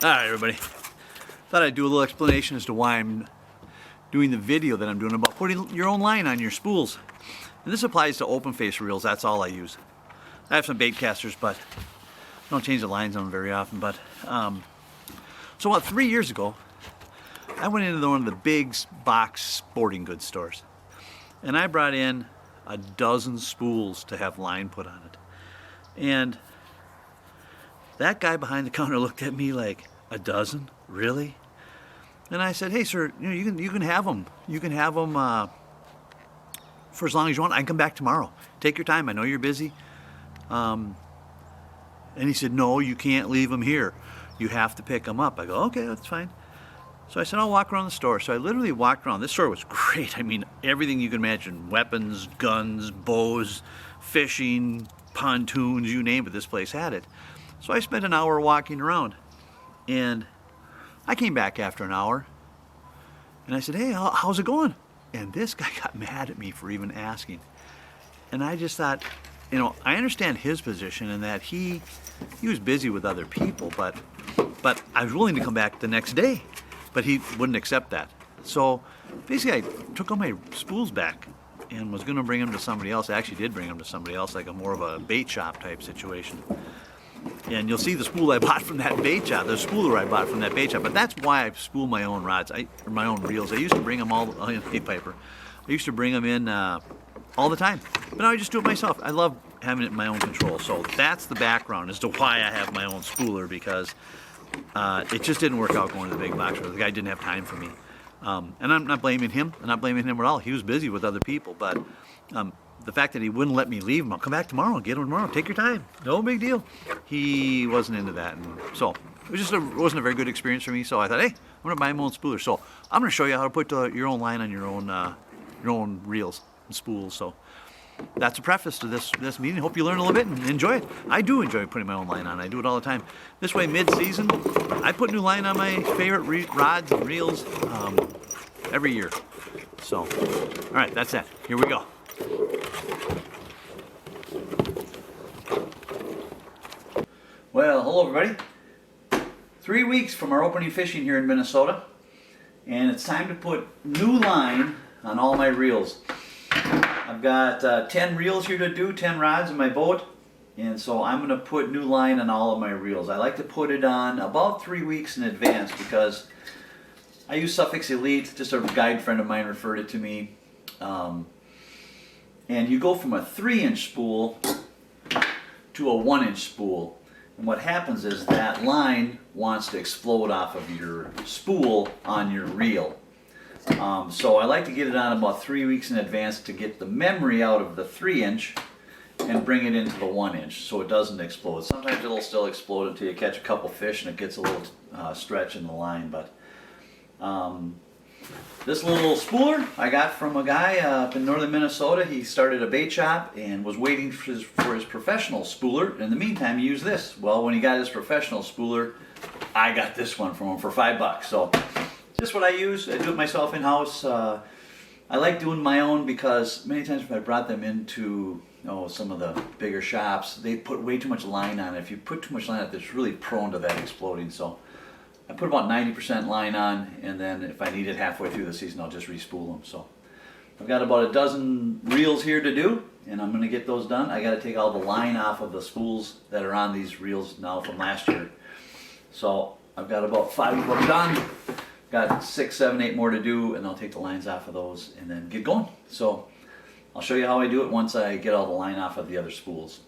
Alright everybody, thought I'd do a little explanation as to why I'm doing the video that I'm doing about putting your own line on your spools. And this applies to open face reels, that's all I use. I have some bait casters, but I don't change the lines on them very often. But so about 3 years ago, I went into one of the big box sporting goods stores. And I brought in a dozen spools to have line put on it. And that guy behind the counter looked at me like, a dozen? Really? And I said, hey sir, you can have them. You can have them for as long as you want. I can come back tomorrow. Take your time. I know you're busy. And he said, no, you can't leave them here. You have to pick them up. I go, okay, that's fine. So I said, I'll walk around the store. So I literally walked around. This store was great. I mean, everything you can imagine. Weapons, guns, bows, fishing, pontoons, you name it, this place had it. So I spent an hour walking around. And I came back after an hour. And I said, hey, how's it going? And this guy got mad at me for even asking. And I just thought, I understand his position in that he was busy with other people, but I was willing to come back the next day. But he wouldn't accept that. So basically I took all my spools back and was going to bring them to somebody else. I actually did bring them to somebody else, like a more of a bait shop type situation. And you'll see the spool I bought from that bait shop, the spooler I bought from that bait shop. But that's why I spool my own rods, or my own reels. I used to bring them all, hey Piper, I used to bring them in all the time. But now I just do it myself. I love having it in my own control. So that's the background as to why I have my own spooler, because it just didn't work out going to the big box store. The guy didn't have time for me. And I'm not blaming him. I'm not blaming him at all. He was busy with other people. But the fact that he wouldn't let me leave him, I'll come back tomorrow and get him tomorrow. Take your time. No big deal. He wasn't into that. And so it wasn't a very good experience for me. So I thought, hey, I'm going to buy my own spooler. So I'm going to show you how to put your own line on your own reels and spools. So that's a preface to this meeting. Hope you learn a little bit and enjoy it. I do enjoy putting my own line on. I do it all the time. This way, mid-season, I put new line on my favorite rods and reels every year. So, all right, that's that. Here we go. Well, hello everybody. 3 weeks from our opening fishing here in Minnesota, and it's time to put new line on all my reels. I've got 10 reels here to do, 10 rods in my boat, and so I'm going to put new line on all of my reels. I like to put it on about 3 weeks in advance because I use Suffix Elite. Just a guide friend of mine referred it to me. And you go from a 3-inch spool to a 1-inch spool. And what happens is that line wants to explode off of your spool on your reel. So I like to get it on about 3 weeks in advance to get the memory out of the 3-inch and bring it into the 1-inch so it doesn't explode. Sometimes it'll still explode until you catch a couple fish and it gets a little stretch in the line. But this little spooler I got from a guy up in northern Minnesota. He started a bait shop and was waiting for his professional spooler. In the meantime, he used this. Well, when he got his professional spooler, I got this one from him for $5. So just what I use. I do it myself in-house. I like doing my own because many times if I brought them into some of the bigger shops, they put way too much line on it. If you put too much line on it, it's really prone to that exploding. So I put about 90% line on, and then if I need it halfway through the season, I'll just re-spool them. So I've got about a dozen reels here to do, and I'm going to get those done. I got to take all the line off of the spools that are on these reels now from last year. So I've got about 5 of them done. Got 6, 7, 8 more to do, and I'll take the lines off of those and then get going. So I'll show you how I do it once I get all the line off of the other spools.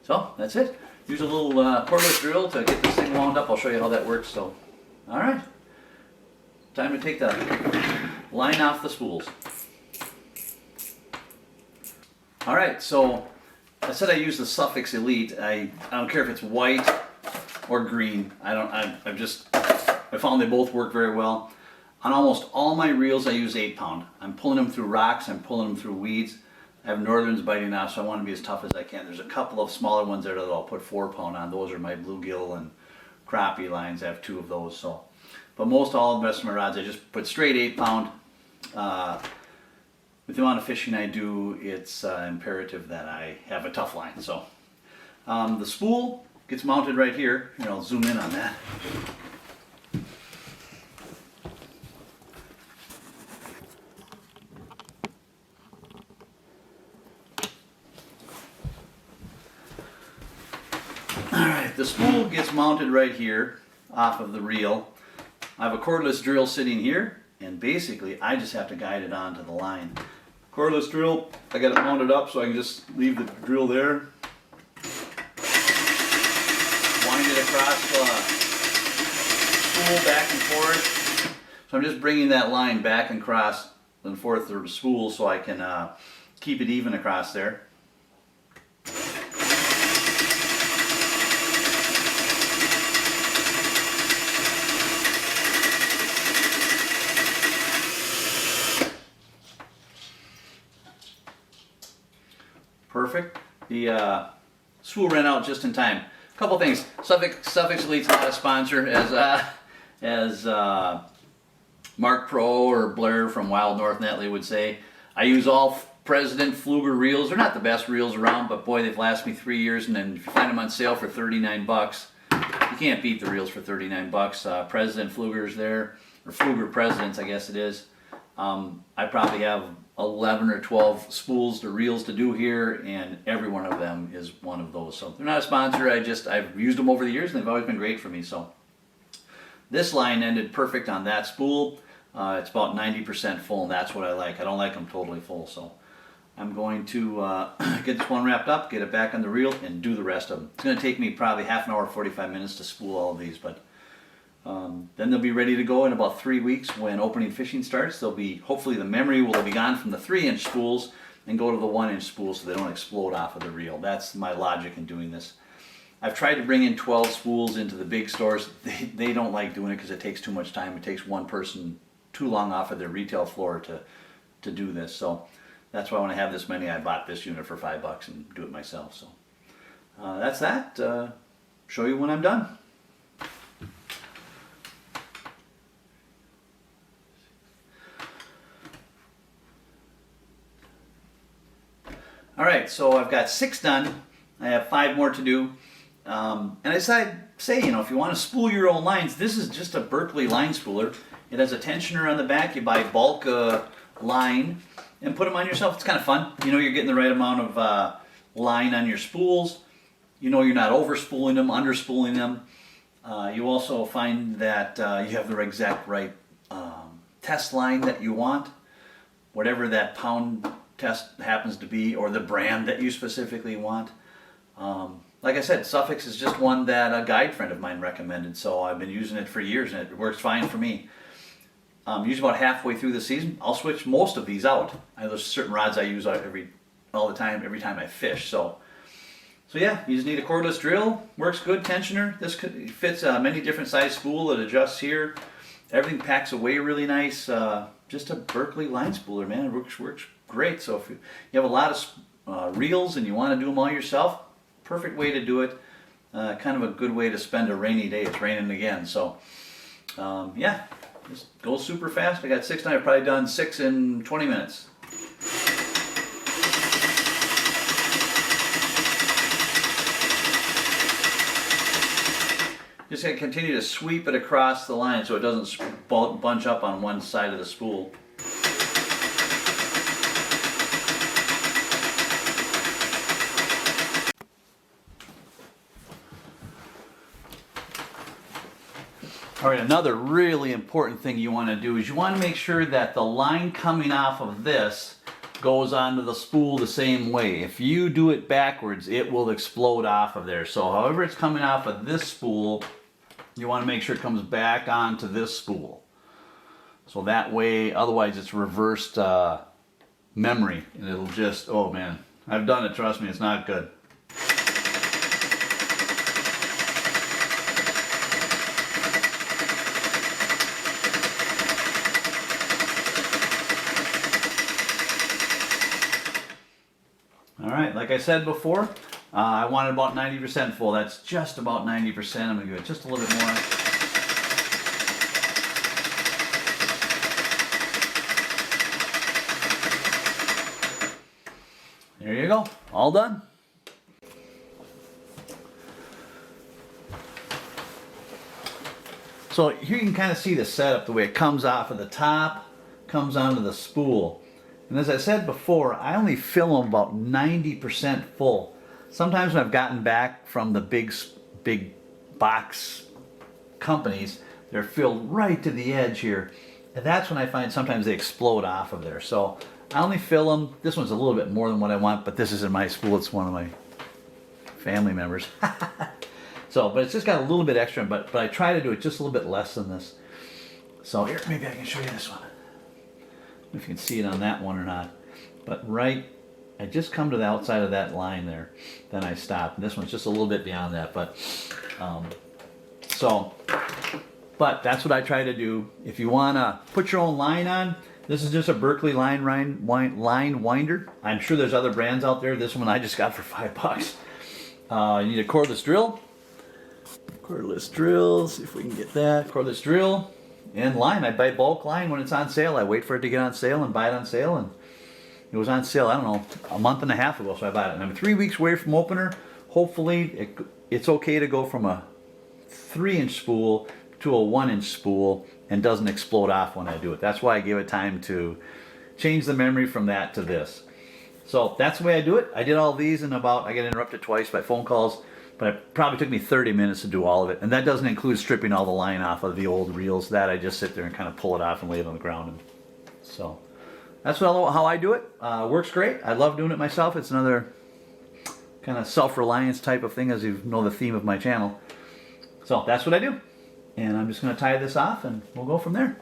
So that's it. Use a little cordless drill to get this thing wound up. I'll show you how that works. So, all right, time to take the line off the spools. All right, so I said I use the Suffix Elite. I don't care if it's white or green. I found they both work very well. On almost all my reels, I use 8-pound. I'm pulling them through rocks. I'm pulling them through weeds. I have northerns biting off, so I want to be as tough as I can. There's a couple of smaller ones there that I'll put 4-pound on. Those are my bluegill and crappie lines. I have 2 of those. So, but most all the rest of my rods, I just put straight 8-pound. With the amount of fishing I do, it's imperative that I have a tough line. So the spool gets mounted right here. Here, I'll zoom in on that. Alright, the spool gets mounted right here off of the reel. I have a cordless drill sitting here, and basically I just have to guide it onto the line. Cordless drill, I got it mounted up so I can just leave the drill there. Wind it across the spool back and forth. So I'm just bringing that line back and across and forth the spool so I can keep it even across there. Perfect. The spool ran out just in time. A couple things. Suffix Elite's not a sponsor, as Mark Pro or Blair from Wild North Netley would say. I use all President Pfluger reels. They're not the best reels around, but boy, they've lasted me 3 years. And then if you find them on sale for 39 bucks, you can't beat the reels for 39 bucks. President Pfluger's there, or Pfluger Presidents, I guess it is. I probably have 11 or 12 spools to reels to do here, and every one of them is one of those. So they're not a sponsor. I've used them over the years, and they've always been great for me. So this line ended perfect on that spool. It's about 90% full, and that's what I like. I don't like them totally full, so I'm going to get this one wrapped up, get it back on the reel, and do the rest of them. It's going to take me probably half an hour, 45 minutes to spool all of these, but then they'll be ready to go in about 3 weeks when opening fishing starts. They'll be, hopefully the memory will be gone from the 3-inch spools and go to the 1-inch spools so they don't explode off of the reel. That's my logic in doing this. I've tried to bring in 12 spools into the big stores. They don't like doing it because it takes too much time. It takes one person too long off of their retail floor to do this. So that's why when I have this many, I bought this unit for $5 and do it myself. So that's that. Show you when I'm done. Alright, so I've got 6 done. I have 5 more to do. And as I say, you know, if you want to spool your own lines, this is just a Berkeley line spooler. It has a tensioner on the back. You buy bulk line and put them on yourself. It's kind of fun. You know you're getting the right amount of line on your spools. You know you're not over spooling them, under spooling them. You also find that you have the exact right test line that you want. Whatever that pound test happens to be, or the brand that you specifically want. Like I said, Suffix is just one that a guide friend of mine recommended, so I've been using it for years and it works fine for me. Usually about halfway through the season, I'll switch most of these out. There's certain rods I use all the time, every time I fish. So yeah, you just need a cordless drill. Works good, tensioner. This fits many different size spool. It adjusts here. Everything packs away really nice. Just a Berkeley line spooler, man. It works great. So if you have a lot of reels and you want to do them all yourself, perfect way to do it. Kind of a good way to spend a rainy day. It's raining again, so yeah, just goes super fast. I got 6 done. I've probably done 6 in 20 minutes. Just going to continue to sweep it across the line so it doesn't bunch up on one side of the spool. All right, another really important thing you want to do is you want to make sure that the line coming off of this goes onto the spool the same way. If you do it backwards, it will explode off of there. So however it's coming off of this spool, you want to make sure it comes back onto this spool. So that way, otherwise it's reversed memory, and it'll just, oh man, I've done it, trust me, it's not good. Alright, like I said before, I wanted about 90% full. That's just about 90%. I'm going to give it just a little bit more. There you go. All done. So here you can kind of see the setup, the way it comes off of the top, comes onto the spool. And as I said before, I only fill them about 90% full. Sometimes when I've gotten back from the big box companies, they're filled right to the edge here. And that's when I find sometimes they explode off of there. So I only fill them. This one's a little bit more than what I want, but this isn't my spool. It's one of my family members. So, but it's just got a little bit extra, but I try to do it just a little bit less than this. So here, maybe I can show you this one. If you can see it on that one or not. But right, I just come to the outside of that line there. Then I stop. And this one's just a little bit beyond that. But, but that's what I try to do. If you want to put your own line on, this is just a Berkeley line winder. I'm sure there's other brands out there. This one I just got for $5. You need a cordless drill. Cordless drill, see if we can get that. Cordless drill and line. I buy bulk line when it's on sale. I wait for it to get on sale and buy it on sale. And it was on sale, I don't know, a month and a half ago, so I bought it. And I'm 3 weeks away from opener. Hopefully it's okay to go from a 3-inch spool to a 1-inch spool and doesn't explode off when I do it. That's why I give it time to change the memory from that to this. So that's the way I do it. I did all these in about, I got interrupted twice by phone calls, but it probably took me 30 minutes to do all of it. And that doesn't include stripping all the line off of the old reels. That I just sit there and kind of pull it off and lay it on the ground. And so that's how I do it. Works great. I love doing it myself. It's another kind of self-reliance type of thing, as you know the theme of my channel. So that's what I do. And I'm just going to tie this off and we'll go from there.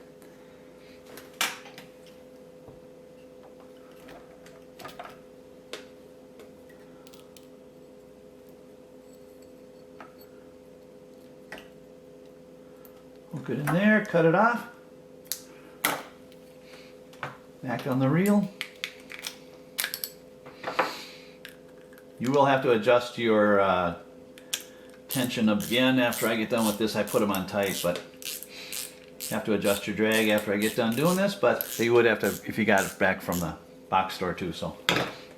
Hook it in there, cut it off. Back on the reel. You will have to adjust your tension again after I get done with this. I put them on tight, but you have to adjust your drag after I get done doing this, but you would have to if you got it back from the box store too. So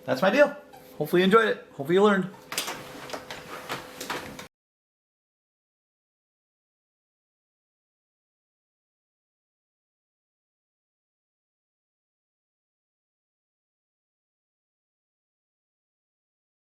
that's my deal. Hopefully you enjoyed it. Hopefully you learned.